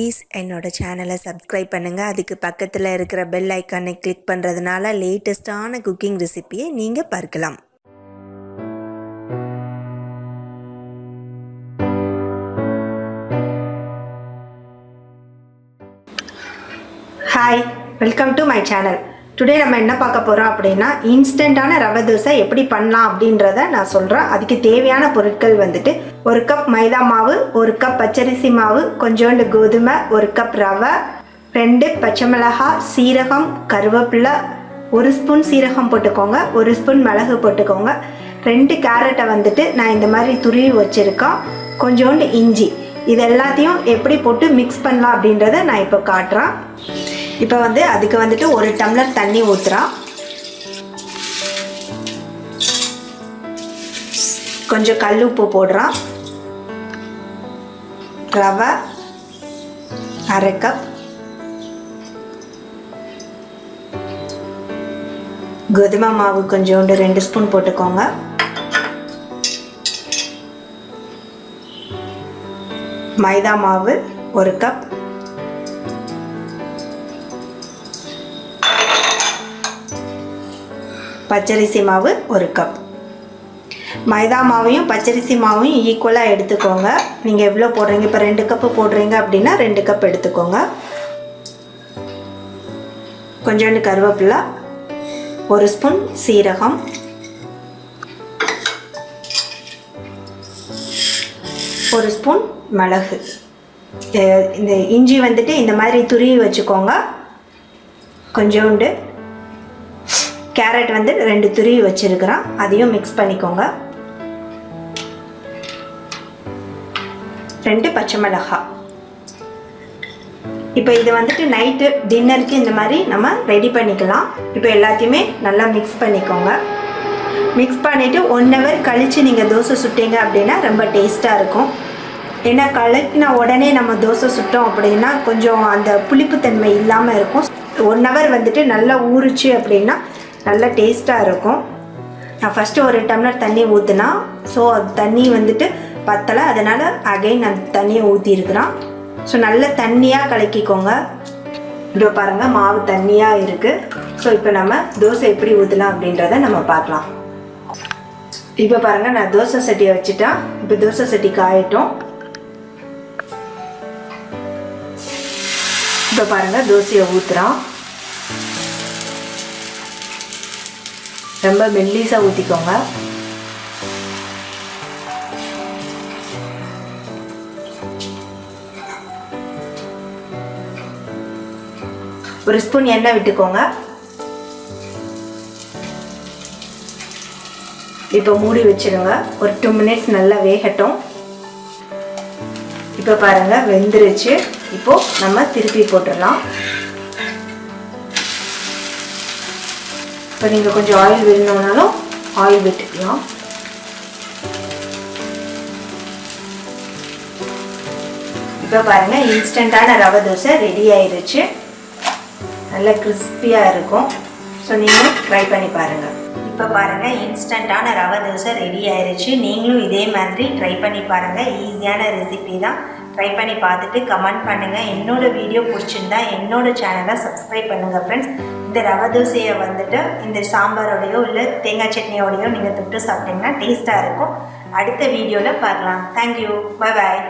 Please என்னோட சேனலை subscribe பண்ணுங்கள். அதுக்கு பக்கத்தில் இருக்கிற பெல் ஐக்கானை கிளிக் பண்ணுறதுனால லேட்டஸ்டான குக்கிங் ரெசிபியை நீங்கள் பார்க்கலாம். Hi, welcome to my channel. Today நம்ம என்ன பார்க்க போகிறோம் அப்படின்னா இன்ஸ்டண்ட்டான ரவை தோசை எப்படி பண்ணலாம் அப்படின்றத நான் சொல்கிறேன். அதுக்கு தேவையான பொருட்கள் வந்துட்டு 1 கப் மைதா மாவு, 1 கப் பச்சரிசி மாவு, கொஞ்சோண்டு கோதுமை, 1 கப் ரவை, 2 பச்சை மிளகாய், சீரகம், கருவேப்பிலை, 1 ஸ்பூன் சீரகம் போட்டுக்கோங்க, 1 ஸ்பூன் மிளகு போட்டுக்கோங்க, 2 கேரட்டை வந்துட்டு நான் இந்த மாதிரி துருவி வச்சுருக்கேன், கொஞ்சோண்டு இஞ்சி. இது எல்லாத்தையும் எப்படி போட்டு மிக்ஸ் பண்ணலாம் அப்படின்றத நான் இப்போ காட்டுறேன். இப்போ அதுக்கு வந்துட்டு 1 டம்ளர் தண்ணி ஊற்றுறான். கொஞ்சம் கல் உப்பு போடுறான். ரவை 1/2 கப், கோதுமை மாவு கொஞ்சோண்டு 2 ஸ்பூன் போட்டுக்கோங்க, மைதா மாவு 1 கப், பச்சரிசி மாவு 1 கப். மைதா மாவையும் பச்சரிசி மாவையும் ஈக்குவலாக எடுத்துக்கோங்க. நீங்கள் எவ்வளோ போடுறீங்க, இப்போ 2 கப்பு போடுறீங்க அப்படின்னா 2 கப் எடுத்துக்கோங்க. கொஞ்சோண்டு கருவேப்பிலை, 1 ஸ்பூன் சீரகம், 1 ஸ்பூன் மிளகு. இந்த இஞ்சி வந்துட்டு இந்த மாதிரி துருவி வச்சுக்கோங்க. கொஞ்சோண்டு கேரட் 2 துருவி வச்சுருக்கிறோம், அதையும் மிக்ஸ் பண்ணிக்கோங்க. 2 பச்சை மிளகாய். இப்போ இது நைட்டு டின்னருக்கு இந்த மாதிரி நம்ம ரெடி பண்ணிக்கலாம். இப்போ எல்லாத்தையுமே நல்லா மிக்ஸ் பண்ணிக்கோங்க. மிக்ஸ் பண்ணிவிட்டு 1 ஹவர் கழித்து நீங்கள் தோசை சுட்டீங்க அப்படின்னா ரொம்ப டேஸ்ட்டாக இருக்கும். ஏன்னா கலக்கின உடனே நம்ம தோசை சுட்டோம் அப்படின்னா கொஞ்சம் அந்த புளிப்புத்தன்மை இல்லாமல் இருக்கும். 1 ஹவர் நல்லா ஊறிச்சு அப்படின்னா நல்லா டேஸ்ட்டாக இருக்கும். நான் ஃபஸ்ட்டு 1 டம்ளர் தண்ணி ஊற்றினா, ஸோ அது தண்ணி பத்தலை, அதனால் அகைன் அந்த தண்ணியை ஊற்றிருக்கிறோம். ஸோ நல்லா தண்ணியாக கலக்கிக்கோங்க. இப்போ பாருங்கள், மாவு தண்ணியாக இருக்குது. ஸோ இப்போ நம்ம தோசை எப்படி ஊற்றலாம் அப்படின்றத நம்ம பார்க்கலாம். இப்போ பாருங்கள், நான் தோசை சட்டியை வச்சுட்டேன். இப்போ தோசை சட்டி காயட்டும். இப்போ பாருங்கள், தோசையை ஊற்றுறோம். ரொம்ப மெல்லிசாக ஊற்றிக்கோங்க. ஒரு ஸ்பூன் எண்ணெய் விட்டுக்கோங்க. இப்போ மூடி வச்சிருங்க. ஒரு 2 மினிட்ஸ் நல்லா வேகட்டும். இப்போ பாருங்கள், வெந்துருச்சு. இப்போது நம்ம திருப்பி போட்டுடலாம். இப்போ நீங்கள் கொஞ்சம் ஆயில் வேணும்னாலும் ஆயில் விட்டுக்கலாம். இப்போ பாருங்கள், இன்ஸ்டண்ட்டான ரவை தோசை ரெடி ஆயிடுச்சு. நல்லா கிறிஸ்பியாக இருக்கும். ஸோ நீங்களும் ட்ரை பண்ணி பாருங்கள். இப்போ பாருங்கள், இன்ஸ்டண்ட்டான ரவை தோசை ரெடி ஆயிடுச்சு. நீங்களும் இதே மாதிரி ட்ரை பண்ணி பாருங்கள். ஈஸியான ரெசிபி தான். ட்ரை பண்ணி பார்த்துட்டு கமெண்ட் பண்ணுங்கள். என்னோடய வீடியோ பிடிச்சிருந்தா என்னோடய சேனலை சப்ஸ்கிரைப் பண்ணுங்கள் ஃப்ரெண்ட்ஸ். இந்த ரவை தோசையை இந்த சாம்பாரோடையோ இல்லை தேங்காய் சட்னியோடையோ நீங்கள் தொட்டு சாப்பிட்டீங்கன்னா டேஸ்ட்டாக இருக்கும். அடுத்த வீடியோவில் பார்க்கலாம். Thank you, bye bye.